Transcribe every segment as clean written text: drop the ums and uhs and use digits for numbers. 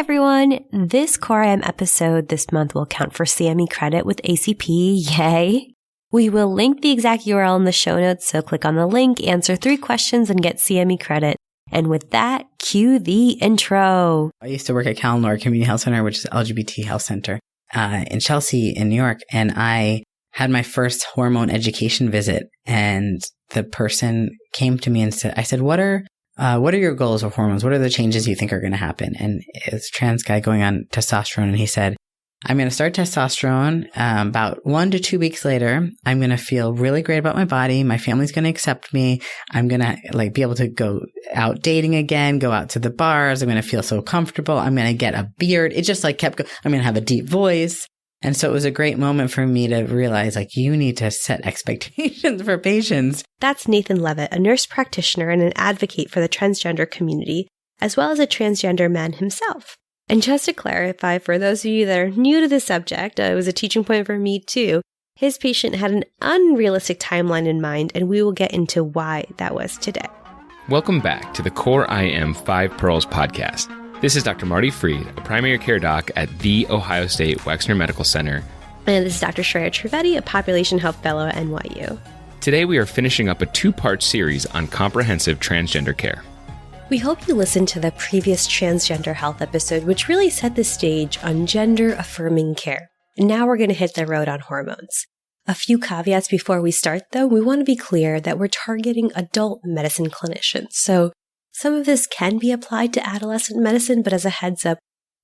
everyone. This CoreIM episode this month will count for CME credit with ACP. Yay! We will link the exact URL in the show notes, so click on the link, answer 3 questions, and get CME credit. And with that, cue the intro. I used to work at Calnor Community Health Center, which is an LGBT health center in Chelsea in New York. And I had my first hormone education visit, and the person came to me and said, what are your goals with hormones? What are the changes you think are going to happen? And it's a trans guy going on testosterone. And he said, I'm going to start testosterone. About 1 to 2 weeks later, I'm going to feel really great about my body. My family's going to accept me. I'm going to be able to go out dating again, go out to the bars. I'm going to feel so comfortable. I'm going to get a beard. It just kept going. I'm going to have a deep voice. And so it was a great moment for me to realize you need to set expectations for patients. That's Nathan Levitt, a nurse practitioner and an advocate for the transgender community, as well as a transgender man himself. And just to clarify, for those of you that are new to the subject, it was a teaching point for me too. His patient had an unrealistic timeline in mind, and we will get into why that was today. Welcome back to the CoreIM 5 Pearls podcast. This is Dr. Marty Freed, a primary care doc at The Ohio State Wexner Medical Center. And this is Dr. Shreya Trivedi, a population health fellow at NYU. Today we are finishing up a 2-part series on comprehensive transgender care. We hope you listened to the previous transgender health episode, which really set the stage on gender-affirming care. And now we're going to hit the road on hormones. A few caveats before we start, though. We want to be clear that we're targeting adult medicine clinicians. So some of this can be applied to adolescent medicine, but as a heads up,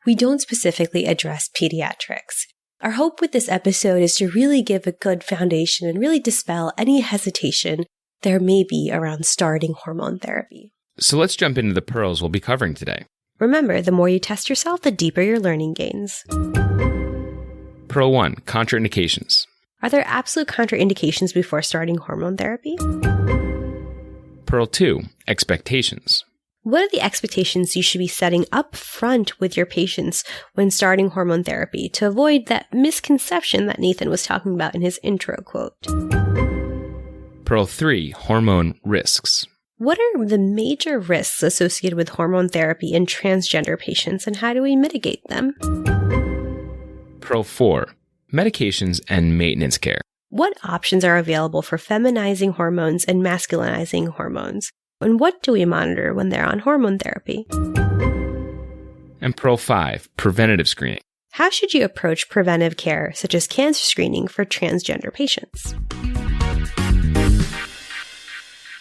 we don't specifically address pediatrics. Our hope with this episode is to really give a good foundation and really dispel any hesitation there may be around starting hormone therapy. So let's jump into the pearls we'll be covering today. Remember, the more you test yourself, the deeper your learning gains. Pearl 1, contraindications. Are there absolute contraindications before starting hormone therapy? Pearl 2, expectations. What are the expectations you should be setting up front with your patients when starting hormone therapy to avoid that misconception that Nathan was talking about in his intro quote? Pearl 3, hormone risks. What are the major risks associated with hormone therapy in transgender patients, and how do we mitigate them? Pearl 4, medications and maintenance care. What options are available for feminizing hormones and masculinizing hormones? And what do we monitor when they're on hormone therapy? And Pearl 5, preventative screening. How should you approach preventive care, such as cancer screening for transgender patients?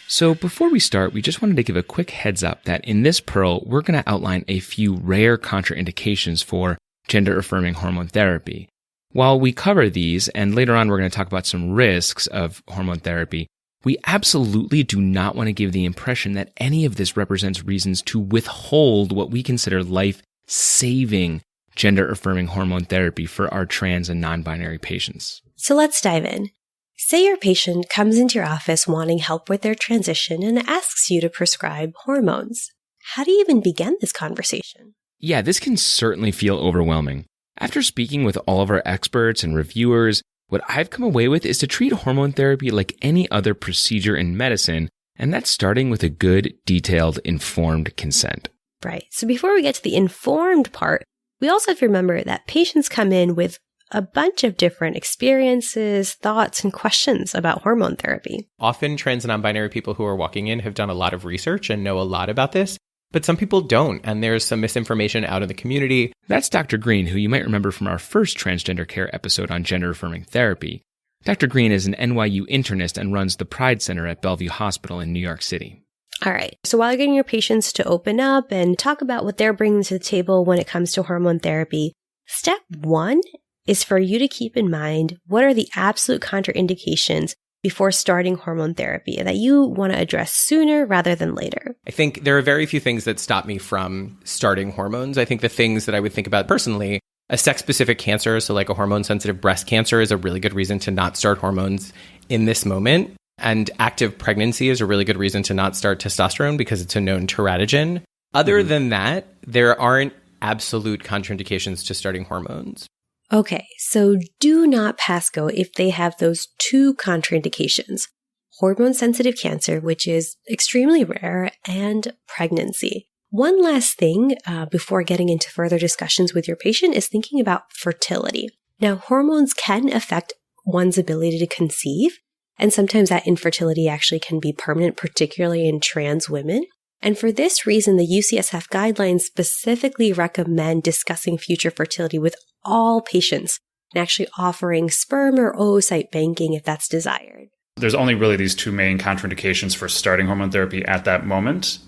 So before we start, we just wanted to give a quick heads up that in this Pearl, we're going to outline a few rare contraindications for gender-affirming hormone therapy. While we cover these, and later on we're going to talk about some risks of hormone therapy, we absolutely do not want to give the impression that any of this represents reasons to withhold what we consider life-saving gender-affirming hormone therapy for our trans and non-binary patients. So let's dive in. Say your patient comes into your office wanting help with their transition and asks you to prescribe hormones. How do you even begin this conversation? Yeah, this can certainly feel overwhelming. After speaking with all of our experts and reviewers, what I've come away with is to treat hormone therapy like any other procedure in medicine, and that's starting with a good, detailed, informed consent. Right. So before we get to the informed part, we also have to remember that patients come in with a bunch of different experiences, thoughts, and questions about hormone therapy. Often trans and non-binary people who are walking in have done a lot of research and know a lot about this, but some people don't, and there's some misinformation out in the community. That's Dr. Green, who you might remember from our first transgender care episode on gender-affirming therapy. Dr. Green is an NYU internist and runs the Pride Center at Bellevue Hospital in New York City. All right. So while you're getting your patients to open up and talk about what they're bringing to the table when it comes to hormone therapy, step 1 is for you to keep in mind what are the absolute contraindications before starting hormone therapy that you want to address sooner rather than later. I think there are very few things that stop me from starting hormones. I think the things that I would think about personally, a sex-specific cancer, so like a hormone-sensitive breast cancer, is a really good reason to not start hormones in this moment. And active pregnancy is a really good reason to not start testosterone because it's a known teratogen. Other than that, there aren't absolute contraindications to starting hormones. Okay, so do not pass go if they have those 2 contraindications, hormone-sensitive cancer, which is extremely rare, and pregnancy. One last thing before getting into further discussions with your patient is thinking about fertility. Now, hormones can affect one's ability to conceive, and sometimes that infertility actually can be permanent, particularly in trans women. And for this reason, the UCSF guidelines specifically recommend discussing future fertility with all patients and actually offering sperm or oocyte banking if that's desired. There's only really these two main contraindications for starting hormone therapy at that moment.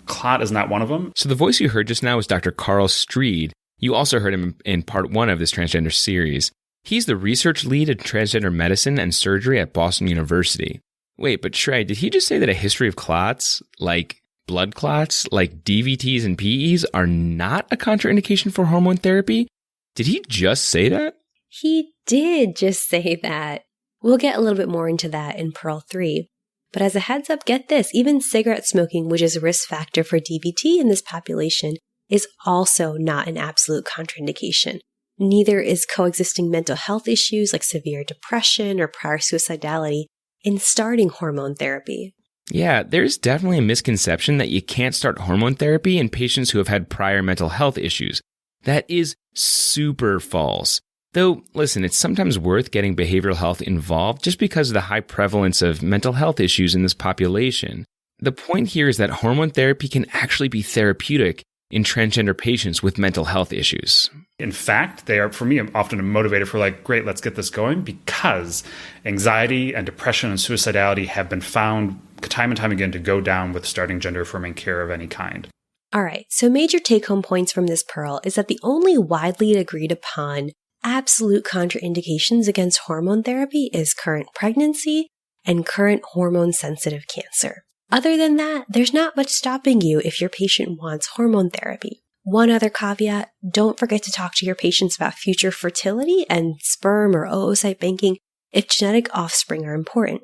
Clot is not one of them. So the voice you heard just now was Dr. Carl Streed. You also heard him in part 1 of this transgender series. He's the research lead in transgender medicine and surgery at Boston University. Wait, but Shrey, did he just say that a history of clots, like blood clots, like DVTs and PEs, are not a contraindication for hormone therapy? Did he just say that? He did just say that. We'll get a little bit more into that in Pearl 3. But as a heads up, get this, even cigarette smoking, which is a risk factor for DVT in this population, is also not an absolute contraindication. Neither is coexisting mental health issues like severe depression or prior suicidality in starting hormone therapy. Yeah, there's definitely a misconception that you can't start hormone therapy in patients who have had prior mental health issues. That is super false. Though, listen, it's sometimes worth getting behavioral health involved just because of the high prevalence of mental health issues in this population. The point here is that hormone therapy can actually be therapeutic in transgender patients with mental health issues. In fact, they are, for me, often a motivator for like, great, let's get this going, because anxiety and depression and suicidality have been found time and time again to go down with starting gender-affirming care of any kind. All right, so major take-home points from this Pearl is that the only widely agreed upon absolute contraindications against hormone therapy is current pregnancy and current hormone-sensitive cancer. Other than that, there's not much stopping you if your patient wants hormone therapy. One other caveat, don't forget to talk to your patients about future fertility and sperm or oocyte banking if genetic offspring are important.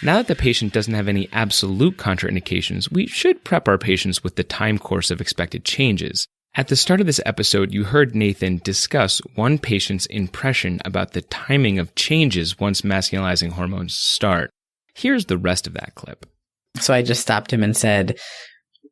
Now that the patient doesn't have any absolute contraindications, we should prep our patients with the time course of expected changes. At the start of this episode, you heard Nathan discuss one patient's impression about the timing of changes once masculinizing hormones start. Here's the rest of that clip. So I just stopped him and said,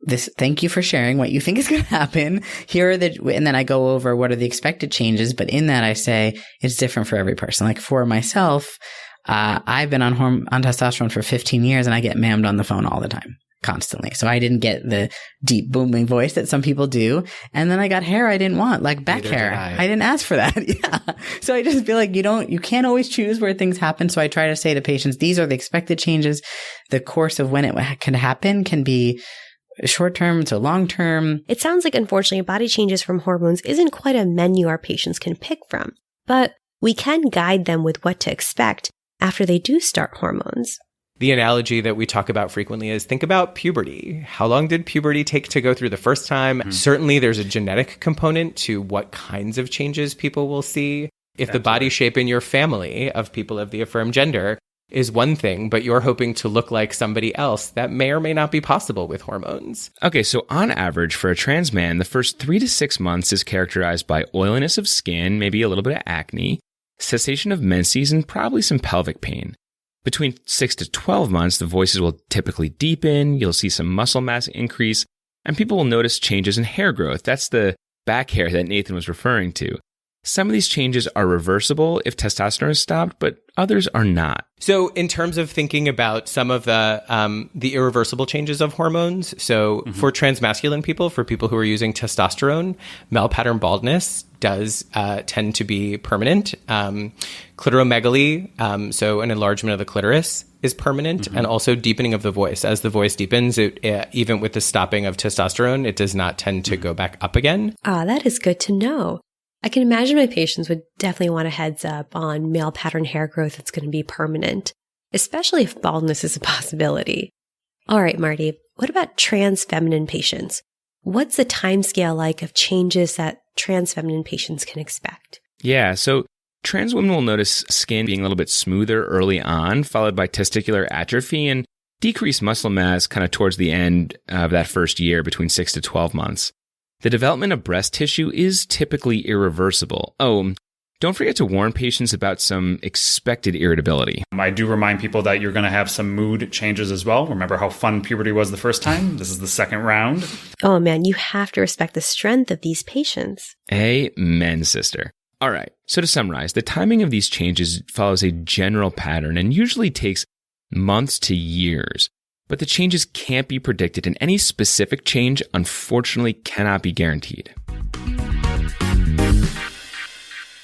thank you for sharing what you think is going to happen. Here are and then I go over what are the expected changes. But in that I say it's different for every person. Like for myself, I've been on testosterone for 15 years and I get mammed on the phone all the time. Constantly. So I didn't get the deep booming voice that some people do. And then I got hair I didn't want, like back hair. I didn't ask for that. Yeah. So I just feel like you can't always choose where things happen. So I try to say to patients, these are the expected changes. The course of when it can happen can be short term to long term. It sounds like, unfortunately, body changes from hormones isn't quite a menu our patients can pick from, but we can guide them with what to expect after they do start hormones. The analogy that we talk about frequently is think about puberty. How long did puberty take to go through the first time? Mm-hmm. Certainly, there's a genetic component to what kinds of changes people will see. If the body shape in your family of people of the affirmed gender is one thing, but you're hoping to look like somebody else, that may or may not be possible with hormones. Okay, so on average, for a trans man, the first 3 to 6 months is characterized by oiliness of skin, maybe a little bit of acne, cessation of menses, and probably some pelvic pain. Between 6 to 12 months, the voices will typically deepen, you'll see some muscle mass increase, and people will notice changes in hair growth. That's the back hair that Nathan was referring to. Some of these changes are reversible if testosterone is stopped, but others are not. So in terms of thinking about some of the irreversible changes of hormones, so for transmasculine people, for people who are using testosterone, male pattern baldness does tend to be permanent. Clitoromegaly, so an enlargement of the clitoris, is permanent, and also deepening of the voice. As the voice deepens, even with the stopping of testosterone, it does not tend to go back up again. That is good to know. I can imagine my patients would definitely want a heads up on male pattern hair growth that's going to be permanent, especially if baldness is a possibility. All right, Marty, what about trans feminine patients? What's the timescale like of changes that trans feminine patients can expect? Yeah, so trans women will notice skin being a little bit smoother early on, followed by testicular atrophy and decreased muscle mass kind of towards the end of that first year, between 6 to 12 months. The development of breast tissue is typically irreversible. don't forget to warn patients about some expected irritability. I do remind people that you're going to have some mood changes as well. Remember how fun puberty was the first time? This is the second round. Oh man, you have to respect the strength of these patients. Amen, sister. All right, so to summarize, the timing of these changes follows a general pattern and usually takes months to years. But the changes can't be predicted, and any specific change, unfortunately, cannot be guaranteed.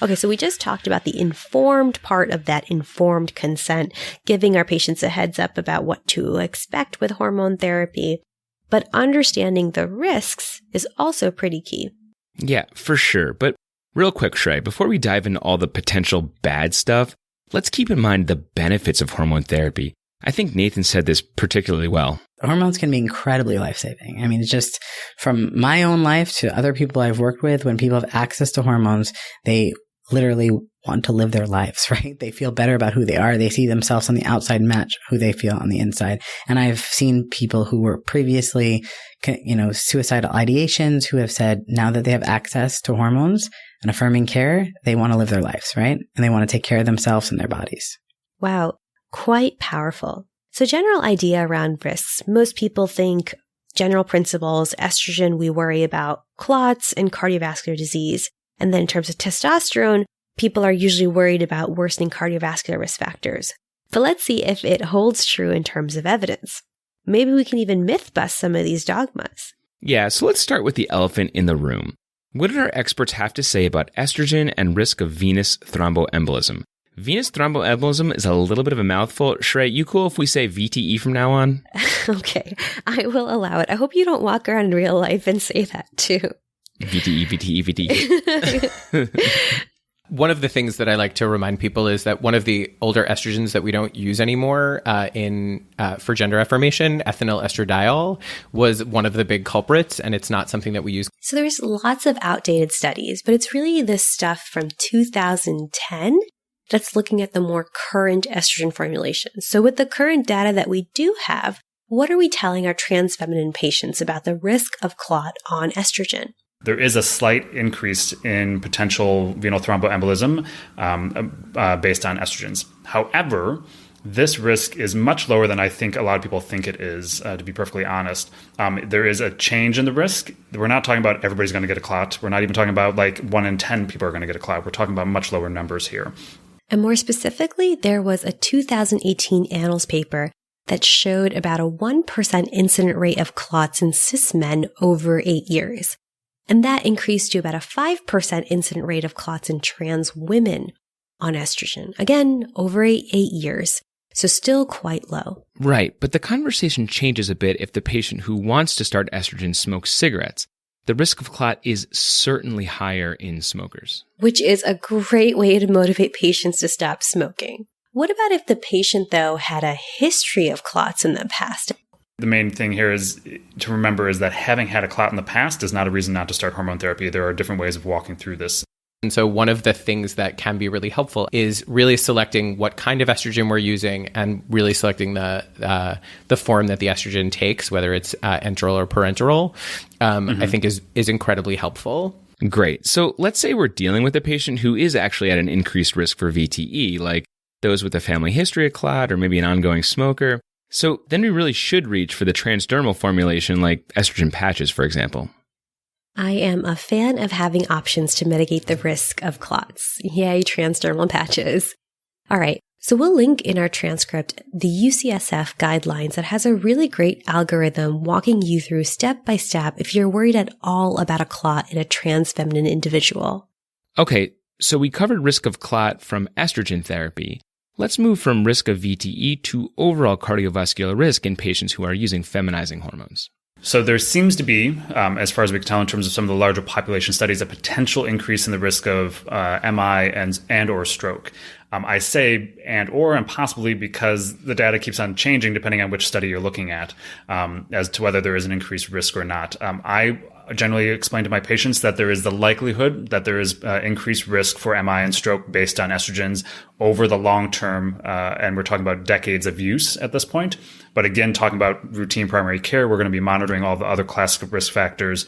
Okay, so we just talked about the informed part of that informed consent, giving our patients a heads up about what to expect with hormone therapy. But understanding the risks is also pretty key. Yeah, for sure. But real quick, Shrey, before we dive into all the potential bad stuff, let's keep in mind the benefits of hormone therapy. I think Nathan said this particularly well. Hormones can be incredibly life-saving. I mean, it's just from my own life to other people I've worked with, when people have access to hormones, they literally want to live their lives, right? They feel better about who they are. They see themselves on the outside match who they feel on the inside. And I've seen people who were previously, suicidal ideations who have said now that they have access to hormones and affirming care, they want to live their lives, right? And they want to take care of themselves and their bodies. Wow, quite powerful. So general idea around risks. Most people think general principles, estrogen, we worry about clots and cardiovascular disease. And then in terms of testosterone, people are usually worried about worsening cardiovascular risk factors. But let's see if it holds true in terms of evidence. Maybe we can even myth bust some of these dogmas. Yeah, so let's start with the elephant in the room. What did our experts have to say about estrogen and risk of venous thromboembolism? Venous thromboembolism is a little bit of a mouthful. Shrey, you cool if we say VTE from now on? Okay, I will allow it. I hope you don't walk around in real life and say that too. VTE, VTE, VTE. One of the things that I like to remind people is that one of the older estrogens that we don't use anymore for gender affirmation, ethinyl estradiol, was one of the big culprits, and it's not something that we use. So there's lots of outdated studies, but it's really this stuff from 2010 that's looking at the more current estrogen formulations. So with the current data that we do have, what are we telling our trans feminine patients about the risk of clot on estrogen? There is a slight increase in potential venous thromboembolism based on estrogens. However, this risk is much lower than I think a lot of people think it is, to be perfectly honest. There is a change in the risk. We're not talking about everybody's going to get a clot. We're not even talking about like 1 in 10 people are going to get a clot. We're talking about much lower numbers here. And more specifically, there was a 2018 Annals paper that showed about a 1% incident rate of clots in cis men over 8 years. And that increased to about a 5% incident rate of clots in trans women on estrogen. Again, over 8 years. So still quite low. Right, but the conversation changes a bit if the patient who wants to start estrogen smokes cigarettes. The risk of clot is certainly higher in smokers. Which is a great way to motivate patients to stop smoking. What about if the patient, though, had a history of clots in the past? The main thing here is to remember is that having had a clot in the past is not a reason not to start hormone therapy. There are different ways of walking through this. And so one of the things that can be really helpful is really selecting what kind of estrogen we're using and really selecting the form that the estrogen takes, whether it's enteral or parenteral, I think is incredibly helpful. Great. So let's say we're dealing with a patient who is actually at an increased risk for VTE, like those with a family history of clot or maybe an ongoing smoker. So then we really should reach for the transdermal formulation like estrogen patches, for example. I am a fan of having options to mitigate the risk of clots. Yay, transdermal patches. All right, so we'll link in our transcript the UCSF guidelines that has a really great algorithm walking you through step by step if you're worried at all about a clot in a trans feminine individual. Okay, so we covered risk of clot from estrogen therapy. Let's move from risk of VTE to overall cardiovascular risk in patients who are using feminizing hormones. So there seems to be, as far as we can tell in terms of some of the larger population studies, a potential increase in the risk of MI and or stroke. I say and possibly because the data keeps on changing depending on which study you're looking at as to whether there is an increased risk or not. I generally explain to my patients that there is the likelihood that there is increased risk for MI and stroke based on estrogens over the long term, and we're talking about decades of use at this point. But again, talking about routine primary care, we're going to be monitoring all the other classic risk factors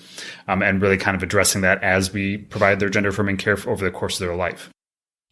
and really kind of addressing that as we provide their gender affirming care over the course of their life.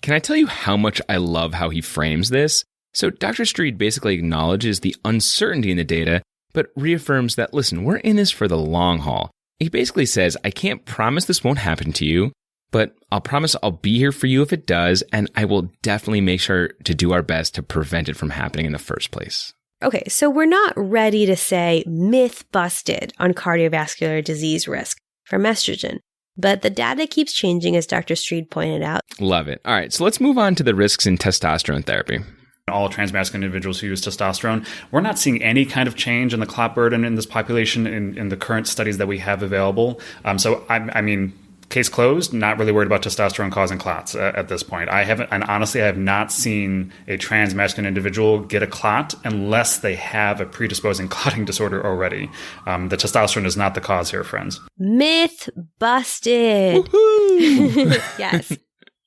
Can I tell you how much I love how he frames this? So Dr. Streed basically acknowledges the uncertainty in the data, but reaffirms that, listen, we're in this for the long haul. He basically says, I can't promise this won't happen to you, but I'll promise I'll be here for you if it does, and I will definitely make sure to do our best to prevent it from happening in the first place. Okay, so we're not ready to say myth busted on cardiovascular disease risk from estrogen, but the data keeps changing, as Dr. Streed pointed out. Love it. All right, so let's move on to the risks in testosterone therapy. All transmasculine individuals who use testosterone, we're not seeing any kind of change in the clot burden in this population in the current studies that we have available. I mean, case closed, not really worried about testosterone causing clots at this point. I have not seen a transmasculine individual get a clot unless they have a predisposing clotting disorder already. The testosterone is not the cause here, friends. Myth busted. Woohoo! Yes.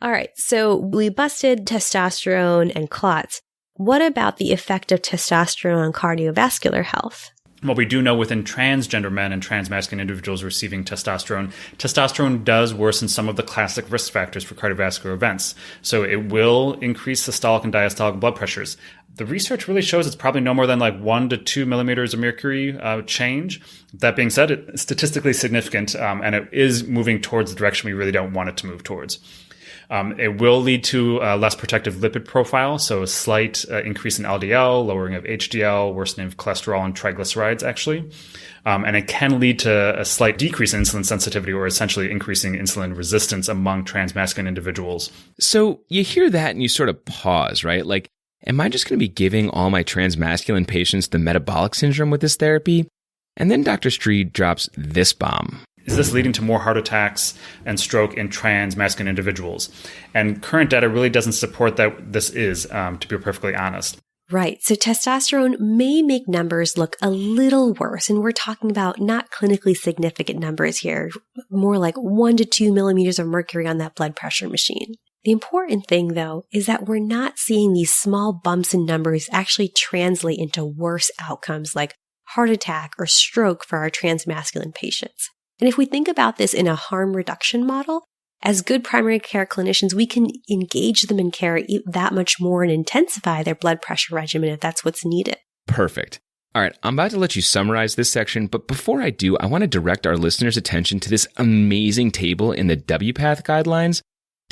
All right, so we busted testosterone and clots. What about the effect of testosterone on cardiovascular health? What we do know within transgender men and transmasculine individuals receiving testosterone does worsen some of the classic risk factors for cardiovascular events. So it will increase systolic and diastolic blood pressures. The research really shows it's probably no more than like 1 to 2 millimeters of mercury change. That being said, it's statistically significant, and it is moving towards the direction we really don't want it to move towards. It will lead to a less protective lipid profile, so a slight increase in LDL, lowering of HDL, worsening of cholesterol and triglycerides, actually. And it can lead to a slight decrease in insulin sensitivity, or essentially increasing insulin resistance among transmasculine individuals. So you hear that and you sort of pause, right? Like, am I just going to be giving all my transmasculine patients the metabolic syndrome with this therapy? And then Dr. Streed drops this bomb. Is this leading to more heart attacks and stroke in transmasculine individuals? And current data really doesn't support that this is, to be perfectly honest. Right. So testosterone may make numbers look a little worse. And we're talking about not clinically significant numbers here, more like 1 to 2 millimeters of mercury on that blood pressure machine. The important thing, though, is that we're not seeing these small bumps in numbers actually translate into worse outcomes like heart attack or stroke for our transmasculine patients. And if we think about this in a harm reduction model, as good primary care clinicians, we can engage them in care that much more and intensify their blood pressure regimen if that's what's needed. Perfect. All right, I'm about to let you summarize this section, but before I do, I want to direct our listeners' attention to this amazing table in the WPATH guidelines.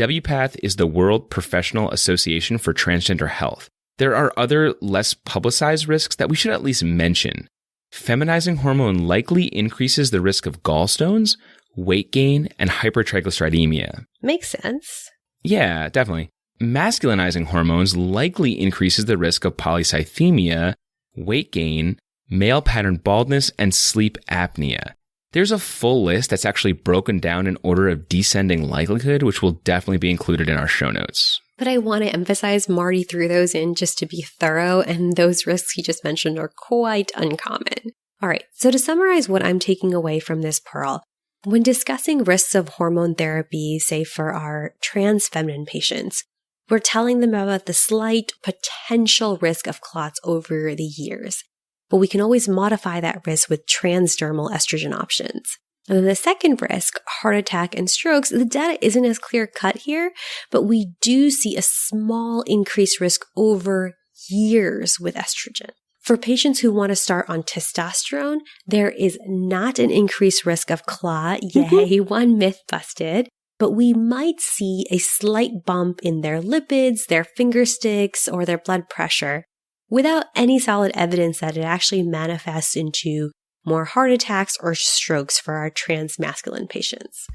WPATH is the World Professional Association for Transgender Health. There are other less publicized risks that we should at least mention. Feminizing hormone likely increases the risk of gallstones, weight gain, and hypertriglyceridemia. Makes sense. Yeah, definitely. Masculinizing hormones likely increases the risk of polycythemia, weight gain, male pattern baldness, and sleep apnea. There's a full list that's actually broken down in order of descending likelihood, which will definitely be included in our show notes. But I want to emphasize Marty threw those in just to be thorough, and those risks he just mentioned are quite uncommon. All right, so to summarize what I'm taking away from this pearl, when discussing risks of hormone therapy, say for our trans feminine patients, we're telling them about the slight potential risk of clots over the years. But we can always modify that risk with transdermal estrogen options. And then the second risk, heart attack and strokes, the data isn't as clear cut here, but we do see a small increased risk over years with estrogen. For patients who want to start on testosterone, there is not an increased risk of clot. Yay, one myth busted. But we might see a slight bump in their lipids, their finger sticks, or their blood pressure without any solid evidence that it actually manifests into more heart attacks or strokes for our transmasculine patients.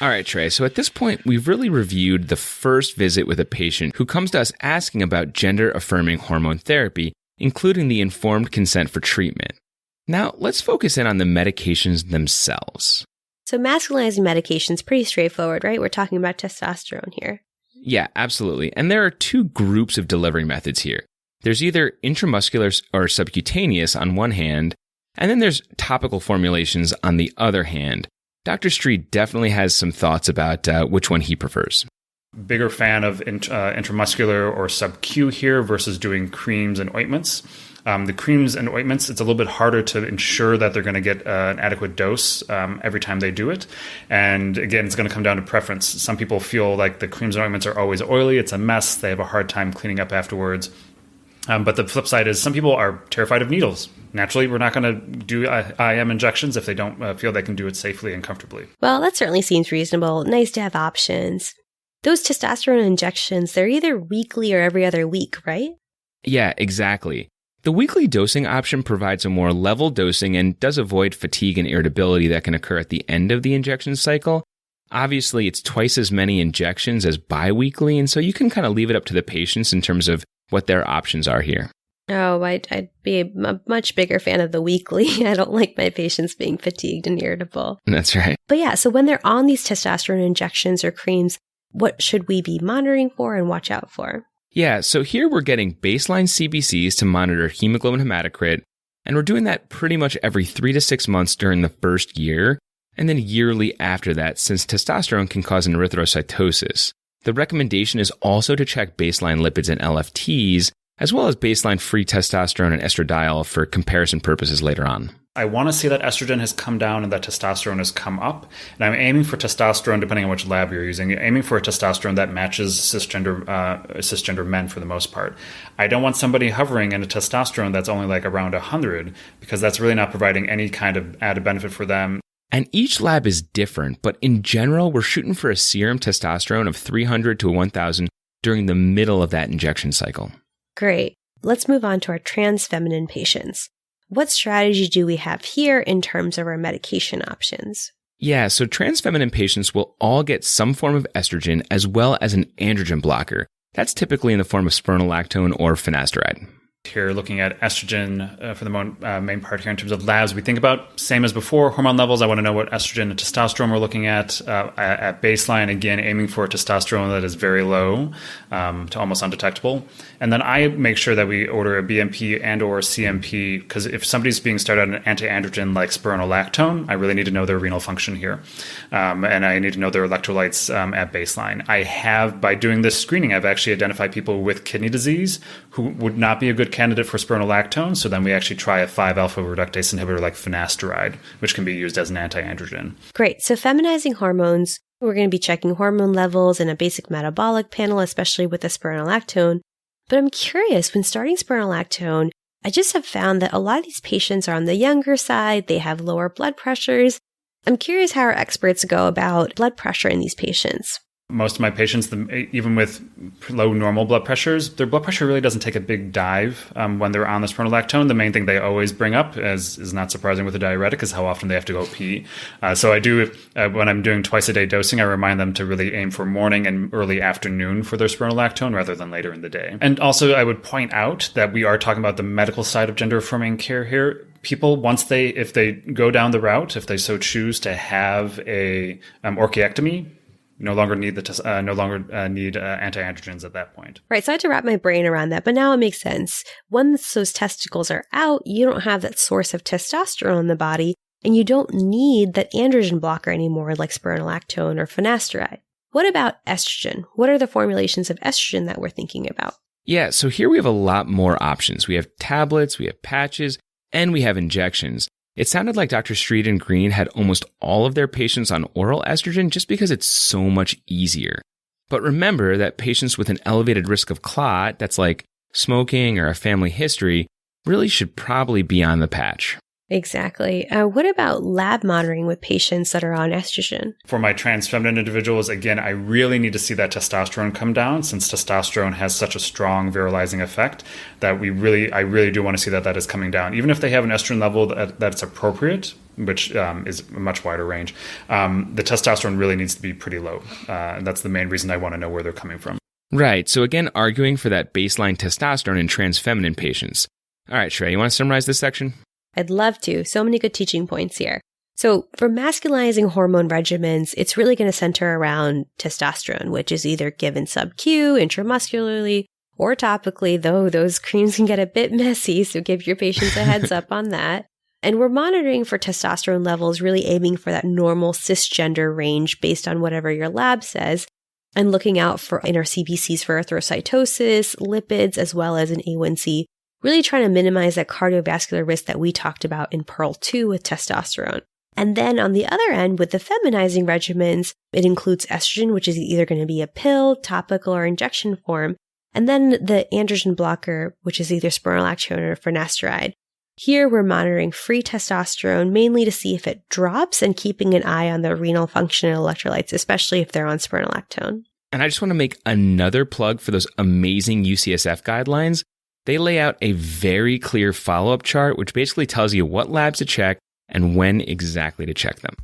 All right, Trey. So at this point, we've really reviewed the first visit with a patient who comes to us asking about gender-affirming hormone therapy, including the informed consent for treatment. Now, let's focus in on the medications themselves. So masculinizing medication is pretty straightforward, right? We're talking about testosterone here. Yeah, absolutely. And there are two groups of delivery methods here. There's either intramuscular or subcutaneous on one hand, and then there's topical formulations on the other hand. Dr. Streed definitely has some thoughts about which one he prefers. Bigger fan of intramuscular or sub-Q here versus doing creams and ointments. The creams and ointments, it's a little bit harder to ensure that they're going to get an adequate dose every time they do it. And again, it's going to come down to preference. Some people feel like the creams and ointments are always oily. It's a mess. They have a hard time cleaning up afterwards. But the flip side is some people are terrified of needles. Naturally, we're not going to do IM injections if they don't feel they can do it safely and comfortably. Well, that certainly seems reasonable. Nice to have options. Those testosterone injections, they're either weekly or every other week, right? Yeah, exactly. The weekly dosing option provides a more level dosing and does avoid fatigue and irritability that can occur at the end of the injection cycle. Obviously, it's twice as many injections as biweekly, and so you can kind of leave it up to the patients in terms of what their options are here. Oh, I'd be a much bigger fan of the weekly. I don't like my patients being fatigued and irritable. That's right. But yeah, so when they're on these testosterone injections or creams, what should we be monitoring for and watch out for? Yeah, so here we're getting baseline CBCs to monitor hemoglobin hematocrit, and we're doing that pretty much every 3 to 6 months during the first year, and then yearly after that, since testosterone can cause an erythrocytosis. The recommendation is also to check baseline lipids and LFTs, as well as baseline free testosterone and estradiol for comparison purposes later on. I want to see that estrogen has come down and that testosterone has come up. And I'm aiming for testosterone, depending on which lab you're using, aiming for a testosterone that matches cisgender men for the most part. I don't want somebody hovering in a testosterone that's only like around 100, because that's really not providing any kind of added benefit for them. And each lab is different, but in general, we're shooting for a serum testosterone of 300 to 1,000 during the middle of that injection cycle. Great. Let's move on to our trans feminine patients. What strategy do we have here in terms of our medication options? Yeah, so trans feminine patients will all get some form of estrogen as well as an androgen blocker. That's typically in the form of spironolactone or finasteride. Here, looking at estrogen for the main part here in terms of labs, we think about, same as before, hormone levels. I want to know what estrogen and testosterone we're looking at baseline, again, aiming for a testosterone that is very low to almost undetectable. And then I make sure that we order a BMP and or CMP, because if somebody's being started on an anti-androgen like spironolactone, I really need to know their renal function here. And I need to know their electrolytes at baseline. I have, by doing this screening, I've actually identified people with kidney disease who would not be a good candidate for spironolactone, so then we actually try a 5-alpha reductase inhibitor like finasteride, which can be used as an anti-androgen. Great. So feminizing hormones, we're going to be checking hormone levels and a basic metabolic panel, especially with the spironolactone. But I'm curious, when starting spironolactone, I just have found that a lot of these patients are on the younger side. They have lower blood pressures. I'm curious how our experts go about blood pressure in these patients. Most of my patients, even with low normal blood pressures, their blood pressure really doesn't take a big dive when they're on the spironolactone. The main thing they always bring up, as is not surprising with a diuretic, is how often they have to go pee. So I do, when I'm doing twice-a-day dosing, I remind them to really aim for morning and early afternoon for their spironolactone rather than later in the day. And also, I would point out that we are talking about the medical side of gender-affirming care here. People, if they go down the route, if they so choose to have a orchiectomy, no longer need anti-androgens at that point. Right. So I had to wrap my brain around that, but now it makes sense. Once those testicles are out, you don't have that source of testosterone in the body, and you don't need that androgen blocker anymore like spironolactone or finasteride. What about estrogen? What are the formulations of estrogen that we're thinking about? Yeah, so here we have a lot more options. We have tablets, we have patches, and we have injections. It sounded like Dr. Street and Green had almost all of their patients on oral estrogen just because it's so much easier. But remember that patients with an elevated risk of clot, that's like smoking or a family history, really should probably be on the patch. Exactly. What about lab monitoring with patients that are on estrogen? For my trans feminine individuals, again, I really need to see that testosterone come down, since testosterone has such a strong virilizing effect that I really do want to see that is coming down. Even if they have an estrogen level that's appropriate, which is a much wider range, the testosterone really needs to be pretty low. And that's the main reason I want to know where they're coming from. Right. So again, arguing for that baseline testosterone in trans feminine patients. All right, Shreya, you want to summarize this section? I'd love to. So many good teaching points here. So for masculinizing hormone regimens, it's really going to center around testosterone, which is either given sub-Q, intramuscularly, or topically, though those creams can get a bit messy, so give your patients a heads up on that. And we're monitoring for testosterone levels, really aiming for that normal cisgender range based on whatever your lab says, and looking out in our CBCs for erythrocytosis, lipids, as well as an A1C really trying to minimize that cardiovascular risk that we talked about in Pearl 2 with testosterone. And then on the other end, with the feminizing regimens, it includes estrogen, which is either going to be a pill, topical, or injection form, and then the androgen blocker, which is either spironolactone or finasteride. Here, we're monitoring free testosterone mainly to see if it drops and keeping an eye on the renal function and electrolytes, especially if they're on spironolactone. And I just want to make another plug for those amazing UCSF guidelines. They lay out a very clear follow-up chart, which basically tells you what labs to check and when exactly to check them.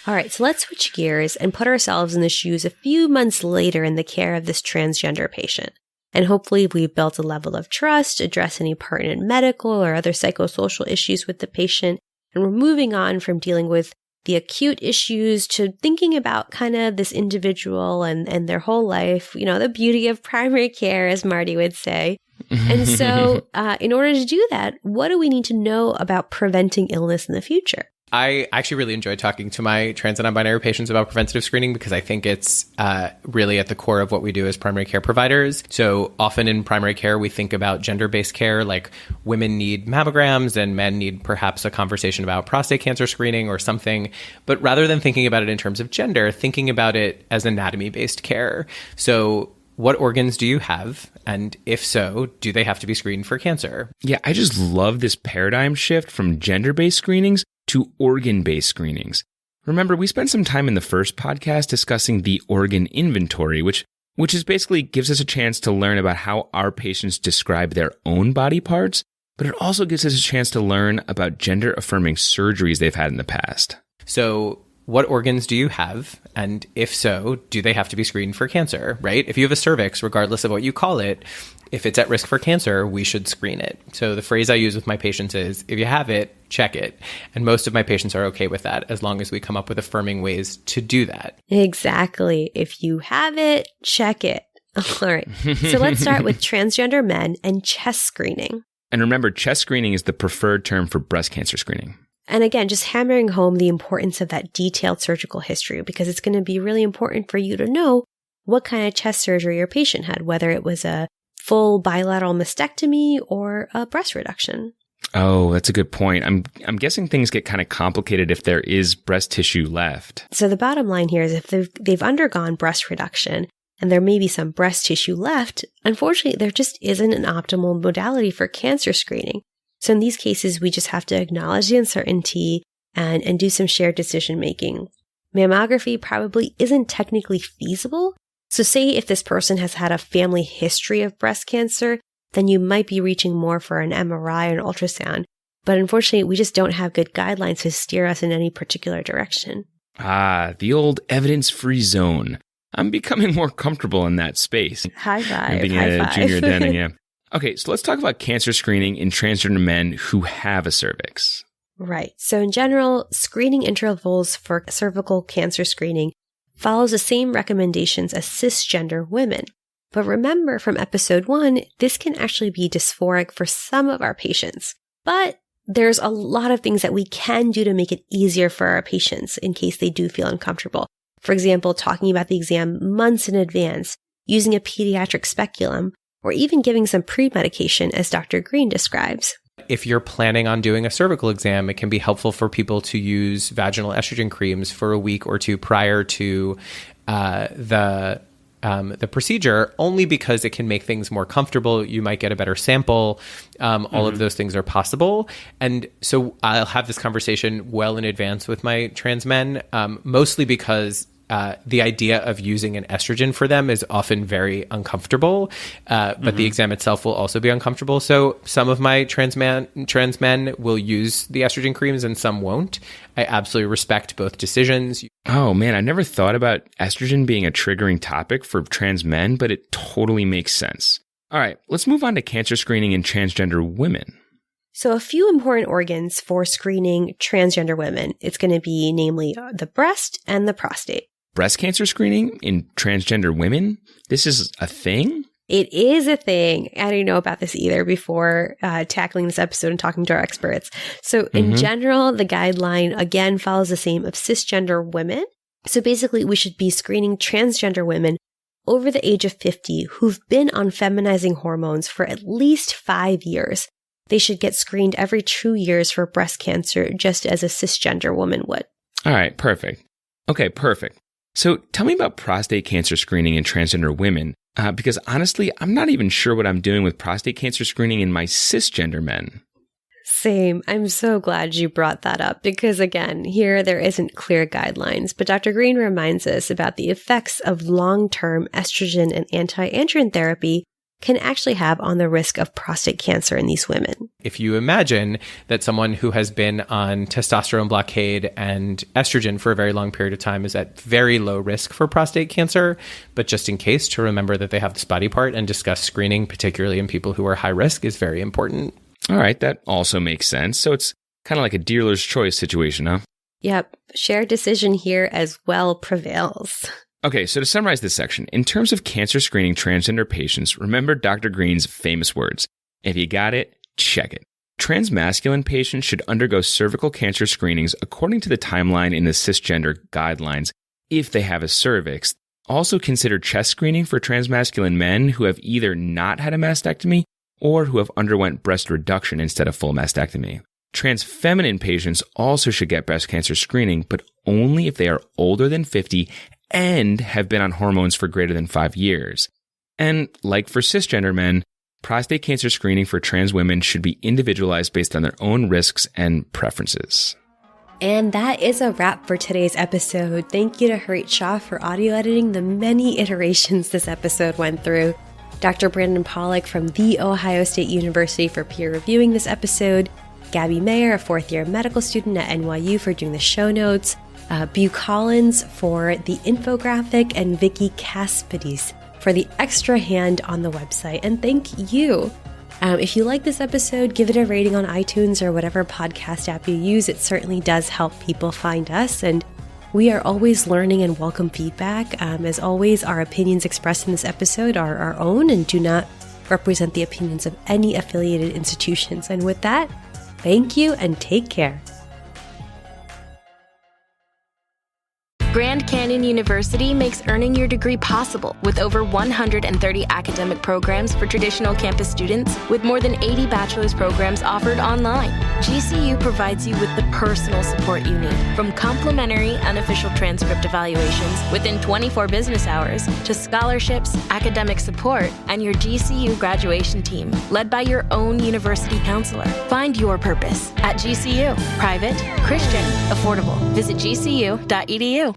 All right, so let's switch gears and put ourselves in the shoes a few months later in the care of this transgender patient. And hopefully we've built a level of trust, address any pertinent medical or other psychosocial issues with the patient, and we're moving on from dealing with the acute issues to thinking about kind of this individual and their whole life, you know, the beauty of primary care, as Marty would say. And so in order to do that, what do we need to know about preventing illness in the future? I actually really enjoy talking to my trans and non-binary patients about preventative screening because I think it's really at the core of what we do as primary care providers. So often in primary care, we think about gender-based care, like women need mammograms and men need perhaps a conversation about prostate cancer screening or something. But rather than thinking about it in terms of gender, thinking about it as anatomy-based care. So what organs do you have? And if so, do they have to be screened for cancer? Yeah, I just love this paradigm shift from gender-based screenings to organ-based screenings. Remember, we spent some time in the first podcast discussing the organ inventory, which is basically gives us a chance to learn about how our patients describe their own body parts, but it also gives us a chance to learn about gender-affirming surgeries they've had in the past. So what organs do you have? And if so, do they have to be screened for cancer, right? If you have a cervix, regardless of what you call it, if it's at risk for cancer, we should screen it. So the phrase I use with my patients is, if you have it, check it. And most of my patients are okay with that as long as we come up with affirming ways to do that. Exactly. If you have it, check it. All right. So let's start with transgender men and chest screening. And remember, chest screening is the preferred term for breast cancer screening. And again, just hammering home the importance of that detailed surgical history, because it's going to be really important for you to know what kind of chest surgery your patient had, whether it was a full bilateral mastectomy or a breast reduction. Oh, that's a good point. I'm guessing things get kind of complicated if there is breast tissue left. So the bottom line here is if they've undergone breast reduction and there may be some breast tissue left, unfortunately, there just isn't an optimal modality for cancer screening. So in these cases, we just have to acknowledge the uncertainty and do some shared decision making. Mammography probably isn't technically feasible. So say if this person has had a family history of breast cancer, then you might be reaching more for an MRI or an ultrasound. But unfortunately, we just don't have good guidelines to steer us in any particular direction. Ah, the old evidence-free zone. I'm becoming more comfortable in that space. High five. Being a junior dentist, yeah. Okay, so let's talk about cancer screening in transgender men who have a cervix. Right. So in general, screening intervals for cervical cancer screening follows the same recommendations as cisgender women. But remember from episode 1, this can actually be dysphoric for some of our patients. But there's a lot of things that we can do to make it easier for our patients in case they do feel uncomfortable. For example, talking about the exam months in advance, using a pediatric speculum, or even giving some pre-medication as Dr. Green describes. If you're planning on doing a cervical exam, it can be helpful for people to use vaginal estrogen creams for a week or two prior to the procedure, only because it can make things more comfortable. You might get a better sample. All of those things are possible. And so I'll have this conversation well in advance with my trans men, mostly because the idea of using an estrogen for them is often very uncomfortable, but the exam itself will also be uncomfortable. So some of my trans men will use the estrogen creams and some won't. I absolutely respect both decisions. Oh man, I never thought about estrogen being a triggering topic for trans men, but it totally makes sense. All right, let's move on to cancer screening in transgender women. So a few important organs for screening transgender women. It's going to be namely the breast and the prostate. Breast cancer screening in transgender women? This is a thing? It is a thing. I didn't know about this either before tackling this episode and talking to our experts. So in general, the guideline, again, follows the same of cisgender women. So basically, we should be screening transgender women over the age of 50 who've been on feminizing hormones for at least 5 years. They should get screened every 2 years for breast cancer, just as a cisgender woman would. All right, perfect. Okay, perfect. So tell me about prostate cancer screening in transgender women, because honestly, I'm not even sure what I'm doing with prostate cancer screening in my cisgender men. Same. I'm so glad you brought that up because, again, here there isn't clear guidelines, but Dr. Green reminds us about the effects of long-term estrogen and anti-androgen therapy can actually have on the risk of prostate cancer in these women. If you imagine that someone who has been on testosterone blockade and estrogen for a very long period of time is at very low risk for prostate cancer, but just in case, to remember that they have this body part and discuss screening, particularly in people who are high risk, is very important. All right, that also makes sense. So it's kind of like a dealer's choice situation, huh? Yep. Shared decision here as well prevails. Okay, so to summarize this section, in terms of cancer screening transgender patients, remember Dr. Green's famous words. If you got it, check it. Transmasculine patients should undergo cervical cancer screenings according to the timeline in the cisgender guidelines if they have a cervix. Also consider chest screening for transmasculine men who have either not had a mastectomy or who have underwent breast reduction instead of full mastectomy. Transfeminine patients also should get breast cancer screening, but only if they are older than 50 and have been on hormones for greater than 5 years. And like for cisgender men, prostate cancer screening for trans women should be individualized based on their own risks and preferences. And that is a wrap for today's episode. Thank you to Harit Shah for audio editing the many iterations this episode went through. Dr. Brandon Pollack from The Ohio State University for peer reviewing this episode. Gabby Mayer, a fourth-year medical student at NYU, for doing the show notes. Bu Collins for the infographic, and Vicky Caspides for the extra hand on the website. And thank you. If you like this episode, give it a rating on iTunes or whatever podcast app you use. It certainly does help people find us. And we are always learning and welcome feedback. As always, our opinions expressed in this episode are our own and do not represent the opinions of any affiliated institutions. And with that, thank you and take care. Grand Canyon University makes earning your degree possible with over 130 academic programs for traditional campus students, with more than 80 bachelor's programs offered online. GCU provides you with the personal support you need, from complimentary unofficial transcript evaluations within 24 business hours to scholarships, academic support, and your GCU graduation team, led by your own university counselor. Find your purpose at GCU. Private, Christian, affordable. Visit gcu.edu.